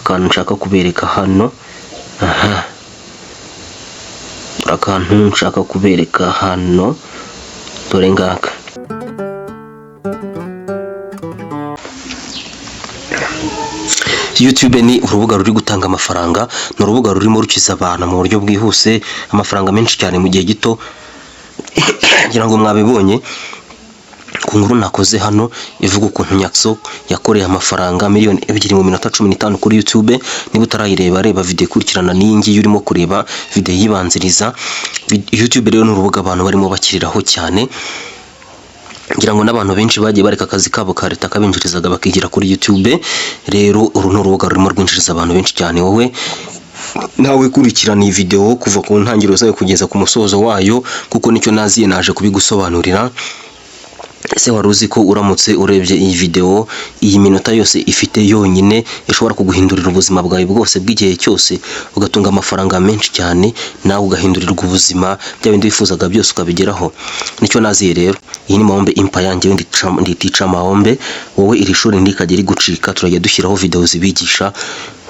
akantu nshaka kubereka hano. Akantu nshaka kubereka hano dore ngaka. YouTube ni urubuga ruri gutanga amafaranga, ni urubuga rurimo rukiza abantu mu buryo bwihuse, amafaranga menshi cyane mu gihe gito. Ngira ngo mwabibonye ku nkuru nakoze hano ivuga ukuntu Nyakso yakoreye amafaranga miliyoni 2 mu minota 15 kuri YouTube. Niba utarayireba reba video ikurikirana n'ingi urimo kureba video yibanziriza. YouTube rero ni urubuga abantu barimo bakiriraho cyane. Ngira ngo n'abantu benshi bagiye bareka akazi kabo ka leta kabinjirizaga bakigira kuri YouTube. Rero uru ni urubuga rurimo rwinjiriza abantu benshi cyane. Wowe nawe kurikirana iyi video kuva ku ntangiriro zayo kugeza ku musozo wayo, kuko nicyo naziye naje kubigusobanurira. Ese wari uzi ko uramutse urebye iyi video iyi minota yose ifite yonyine ishobora kuguhindurira ubuzima bwawe bwose bw'igihe cyose, ugatunga amafaranga menshi cyane, nawe ugahindurirwa ubuzima bya bindi wifuzaga byose ukabigeraho? Nicyo naziye rero. Iyi ni Mahombe Empire, njyewe ndi teacher Mahombe. Wowe iri shuri ndikagera gucika, turajya dushyiraho video zibigisha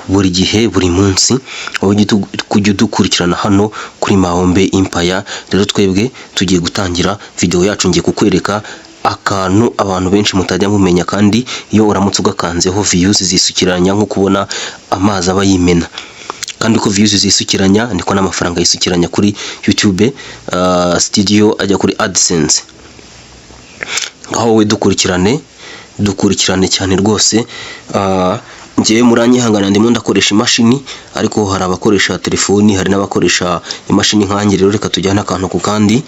buri gihe buri munsi. Wowe kujya dukurikirana hano kuri Mahombe Empire. Rero twebwe tugiye gutangira video yacu, ngiye kukwereka akantu abantu benshi mutajya mumenya, kandi iyo uramutse ugakanzeho views zisukiranya nko kubona amazi aba yimena. Kandi ko views zisukiranya niko n'amafaranga yisukiranya kuri YouTube studio ajya kuri AdSense. Ngaho we dukurikirane cyane rwose. Ngiye muranyihangana ndimo ndakoresha imashini, ariko hari abakoresha telefoni, hari n'abakoresha imashini nkanjye. Rero reka tujyana akantu ku kandi.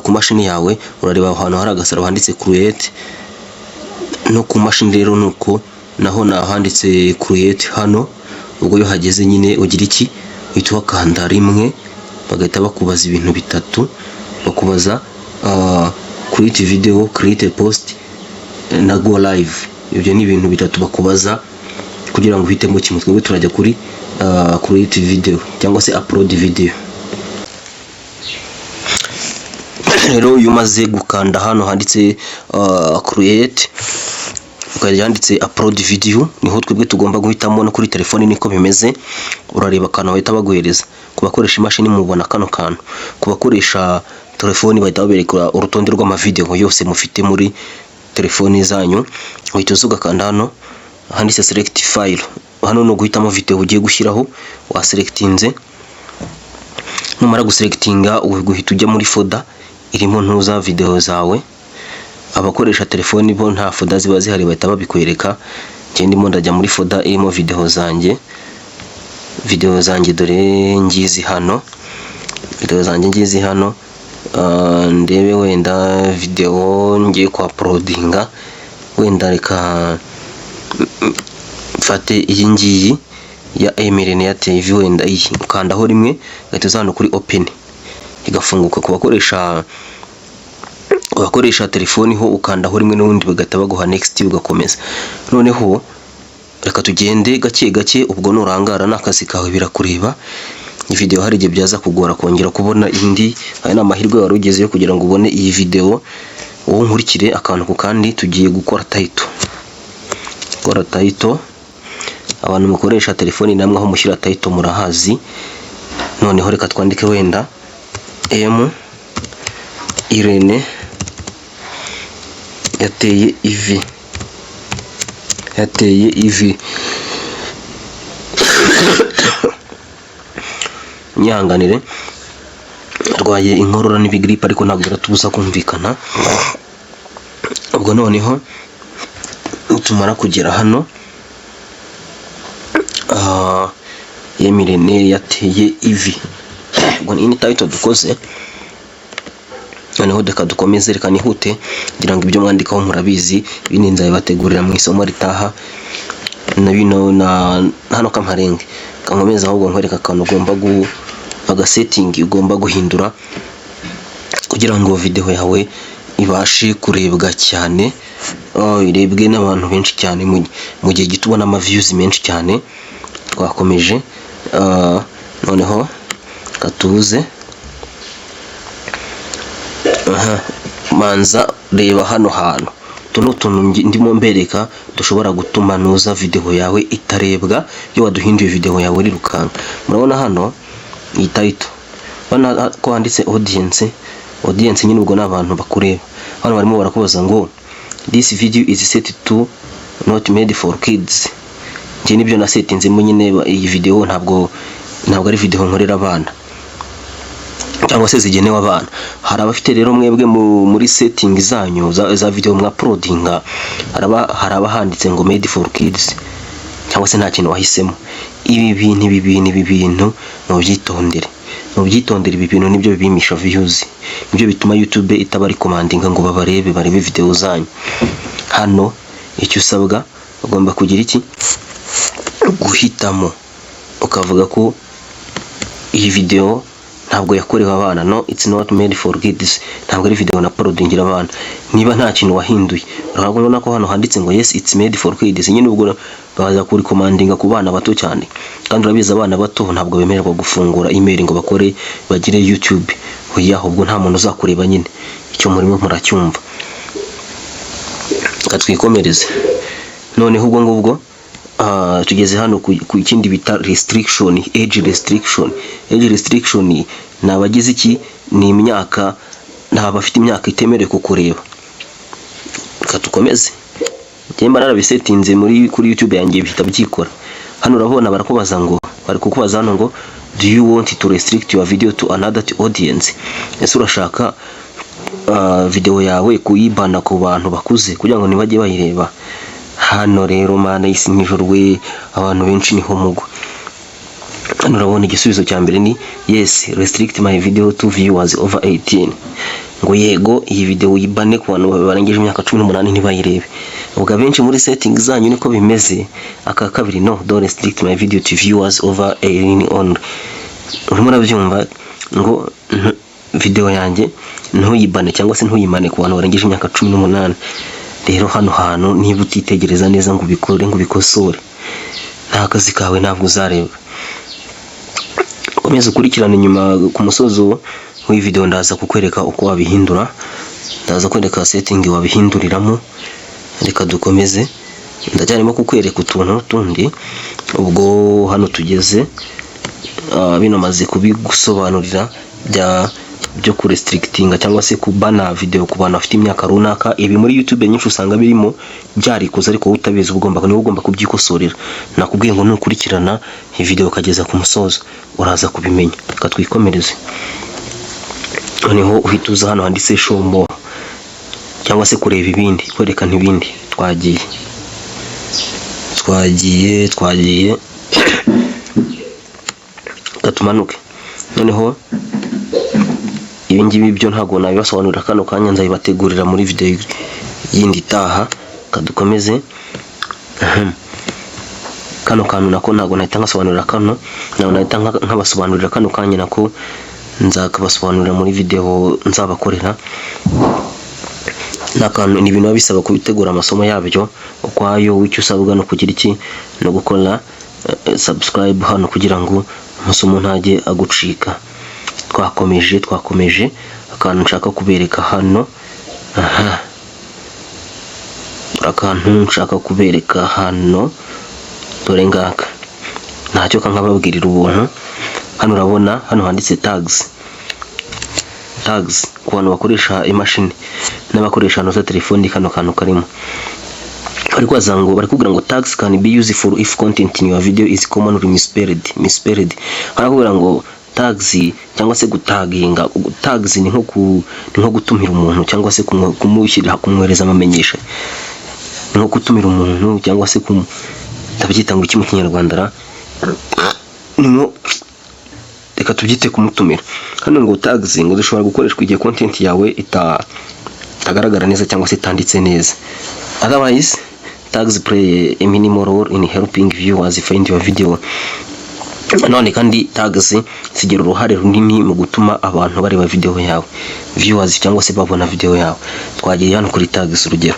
Ku mashini yawe urareba ahantu hari agasaro handitse create, no ku mashini rero nuko naho nahanditse create hano. Ubwo yo hageze nyine ugira iki, uhita wakanda rimwe, bagahita bakubaza ibintu bitatu. Bakubaza create video, create post na go live. Ibyo ni ibintu bitatu bakubaza kugira ngo uhitemo kimwe. Twebwe turajya kuri create video cyangwa se upload video. Rero iyo umaze gukanda hano handitse create, ukajya handitse upload video, niho twebwe tugomba guhitamo. No kuri telefoni niko bimeze. Urareba akantu bahita baguhereza. Ku bakoresha imashini mubona kano kantu, ku bakoresha telefoni bahita babereka urutonde rw'amavideo yose mufite muri telefoni zanyu. Uhita ugakanda hano handitse select file. Hano no guhitamo video ugiye gushyiraho, waselectinze. Numara guselectinga uguhita ujya muri folder irimo ntuza video zawe. Abakoresha telefoni bo nta folder ziba zihari, bahita babikwereka. Ngiye ndimo ndajya muri folder irimo video zanjye dore ngizi hano. Video zanjye ngizi hano. Ndebe wenda video ngiye ku uploadinga, wenda reka mfate iyi ngiyi ya Emirene TV. Wenda iyi ukandaho rimwe gahita uzana kuri open igafunguka. Ku bakoresha telefoni ho ukandaho rimwe n'ubundi bagahita baguha next ugakomeza. Noneho reka tugende gake gake, ubwo nurangara n'akazi kawe birakureba. Iyi video hari igihe byaza kugora kongera kubona indi. Aya ni amahirwe wari ugezeyo kugira ngo ubone iyi video. Wowe nkurikire akantu ku kandi. Tugiye gukora title. Abantu mukoresha telefoni namwe aho mushyira title murahazi. Noneho reka twandike wenda Irene yateye ivi. Nyihanganire arwaye inkorora n'ibigripe, ariko ntabwo biratubuza kumvikana. Ubwo noneho tumara kugera hano, Emirene yateye ivi. Ubwo ni title dukoze. Noneho reka dukomeze, reka nihute kugira ngo ibyo mwandikaho murabizi. Ibindi nzabibategurira mu isomo ritaha. Na bino na hano kamarenge kankomeza, ahubwo nkwereka akantu ugomba agasetting ugomba guhindura kugira ngo video yawe ibashe kurebwa cyane, irebwe n'abantu benshi cyane mu gihe gito, ubona ama views menshi cyane. Twakomeje. Noneho katuze. Manza reba hano hantu utu n'utuntu ndimo mbereka dushobora gutuma nuza video yawe itarebwa iyo waduhinduye video yawe rirukanga. Murabona hano iyi title, bana ko handitse audience nyine ubwo n'abantu bakureba. Hano barimo barakubaza ngo this video is set to not made for kids. Nje nibyo na settinzemo nyine iyi video ntabwo ari video nkorera abana cyangwa se zigenewe abana. Hari abafite rero mwebwe muri setting zanyu za video mwa uploadinga haraba handitse ngo made for kids cyangwa se nta kintu wahisemo. Ibi bintu mubyitondere ibi bintu nibyo bibimisha views, nibyo bituma YouTube itaba recommendinga ngo barebe video zanyu. Hano icyo usabwa ugomba kugira iki, guhitamo ukavuga ko iyi video ntabwo yakorewe abana, no it's not made for kids, ntabwo ari video na uploadingira abana. Niba nta kintu wahinduye urabona ko hano handitse ngo yes it's made for kids, nyine ubwo baza kuri commandinga ku bana bato cyane. Kandi urabiza abana bato ntabwo bemererwa gufungura email ngo bakore bagire YouTube. Oya, ubwo nta muntu uzakureba nyine. Icyo murimo muracyumva. Katwikomereze. Noneho ubwo ngubwo tugeze hano ku ikindi bita restriction, age restriction. Age restriction ni abagize iki, ni imyaka, nta bafite imyaka itemerewe kukureba. Katukomeze. Njemba narabisetinze kuri YouTube yanjye bihita byikora. Hano urabona barakubaza ngo, bari kukubaza hano ngo do you want to restrict your video to another audience? Ese urashaka video yawe kuyibana ku bantu bakuze kugira ngo nibajye bayireba? Hano rero mana isi nijorwe abantu benshi niho mugwa. Hano urabona igisubizo cya mbere ni yes, restrict my video to viewers over 18. Ngo yego iyi video uyibane ku bantu barengeje imyaka 18 ntibayirebe. Ubwo benshi muri settings zanyu niko bimeze. Aka kabiri no, don't restrict my video to viewers over 18 only. Urimo urabyumva ngo video yanjye ntuyibane cyangwa se ntuyimane ku bantu barengeje imyaka 18. Rero hano hantu niba utitegereza neza ngo ubikore ngo ubikosore, nta kazi kawe ntabwo uzareba. Komeza ukurikirane nyuma ku musozo w'iyi video ndaza kukwereka uko wabihindura, ndaza kwereka setting wabihinduriramo. Reka dukomeze, ndacyarimo kukwereka utuntu tundi. Ubwo hano tugeze bino maze kubigusobanurira byo ku restrictinga cyangwa se kubana video ku bantu bafite imyaka runaka. Ibi muri YouTube nyinshi usanga birimo byarikoze ariko utabizi ugomba kubyikosorera. Nakubwiye ngo nukurikirana iyi video kageza ku musozo uraza kubimenya. Reka twikomereze. Noneho uhituza hano handitse show more cyangwa se kureba ibindi, kwerekana ibindi. Twagiye katumanuke. Noneho ibi ngibi byo ntago nabibasobanurira kano kanya, nzabibategurira muri video yindi taha. Kadukomeze. Kano kantu nako ntago nahita ngasobanurira kano, naho nahita nkabasobanurira kano kanya nako nzakabasobanurira muri video nzabakorera. Nakantu ni ibintu bisaba kubitegura amasomo yabyo ukwayo. Wicyo usabwa no kugira iki, no gukora subscribe hano kugira ngo amasomo ntajye agucika. Twakomeje akantu nshaka kubereka hano. Akantu nshaka kubereka hano dore ngaka, ntacyo kankababwirira ubuntu. Hano urabona hano handitse tags ku bantu bakoresha imashini n'abakoresha no za telefoni. Kano kantu karimo bari kwazango, bari kugira ngo tags can be useful if content in your video is commonly misspelled. Harakubwira ngo tags cyangwa se gutaginga. Tags ni nko gutumira umuntu cyangwa se kumushyira kumwereza amamenyesha. Nko gutumira umuntu cyangwa se tabyita ngo iki mu Kinyarwanda nko reka tubyite kumutumira. Hano ngo tags ngo zishobora gukoreshwa igihe content yawe itagaragara neza cyangwa se itanditse neza. Otherwise tags play a minimal role in helping viewers find your video. None kandi tags zigira uruhare runini mu gutuma abantu bareba video yawe, viewers cyangwa se babona video yawe. Twagiye hano kuri tags urugero.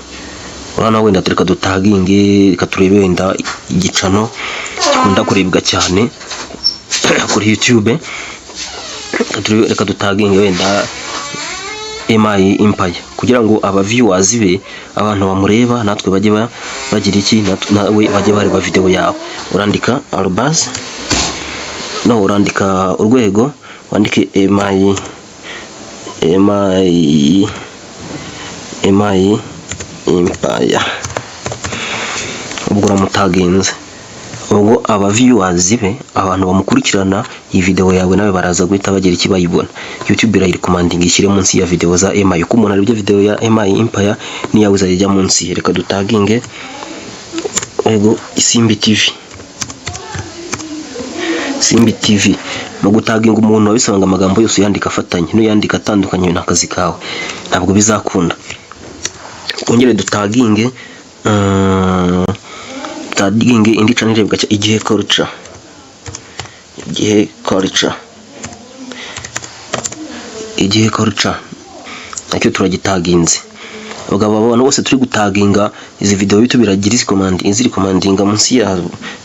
Urana wenda tureka dutaginge, katurebe wenda igicano kunda kurebwa cyane kuri YouTube. Reka dutaginge wenda MI Empire kugira ngo aba viewers be abantu bamureba natwe bajye bagira iki nawe bajye bareba video yawe. Urandika arobase urandika urwego wandike MI Empire ubwo uramutaginze. Ubwo aba viewers be abantu bamukurikirana iyi video yawe nawe baraza guhita bagira iki bayibona. YouTube irayirekomandinga ishyire munsi ya video za MI. Uko umuntu aribyo video ya MI Empire ni yawe uzajya munsi. Reka dutaginge ego Simbi TV. No gutaginga umuntu wabisanga amagambo yose yandika afatanye no yandika atandukanye n'akazi kawe ntabwo bizakunda. Kongere dutaginge indi channel irebwa Igihe Culture nacyo turagitaginze. Abagabo abantu bose turi gutaginga izi video YouTube iragira izirikomandinga munsi ya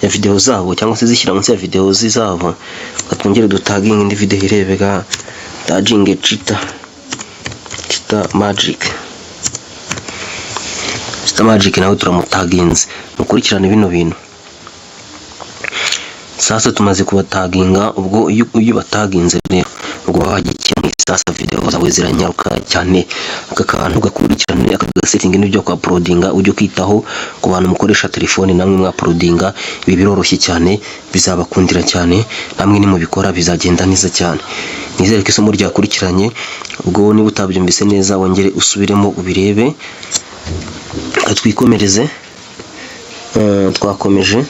video zabo cyangwa se zishyira munsi ya video zabo. Katwongere dutaginga indi video irebega taginge Cheetah Magic nawe turamutaginze. Mukurikirane bino bintu. Sasa tumaze kubataginga. Ubwo iyo bataginze rero ubwo bagikiye sasa video zawe ziranyaruka cyane. Aka kantu gakurikirane aka setting n'ibyo kwa uploadinga ujye kwitaho ku bantu mukoresha telefone namwe mwa uploadinga. Ibi biroroshye cyane bizabakundira cyane namwe ni mubikora bizagenda neza cyane. Nizere ko isomo ryakurikiranye. Ubwo niba utabyumvise neza wongere usubiremo ubirebe. Twikomereze twakomeje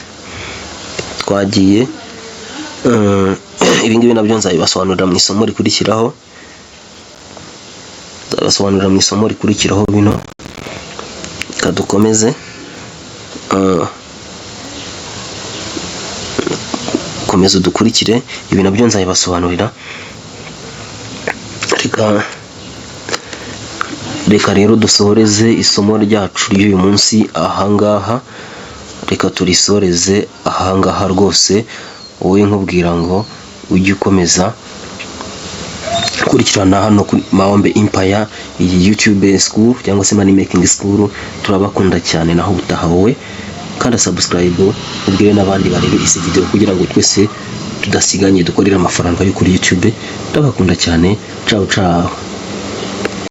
twagiye ibingibi nabyo nzabibasobanurira mu isomo rikurikiraho bino. Kadukomeze komeza dukurikire ibi nabyo nzabibasobanurira. Reka rero dusohoreze isomo ryacu ry'uyu munsi ahangaha. Reka turisoreze ahangaha rwose. Wowe nkubwira ngo ujye ukomeza kurikirana hano kuri Mawombe Empire iyi YouTube school cyangwa se money making school. Turabakunda cyane naho utaha wowe kandi subscribe ubwire n'abandi barebe isi video kugira ngo twese tudasiganye dukorera amafaranga yo kuri YouTube. Turabakunda cyane. Ciao.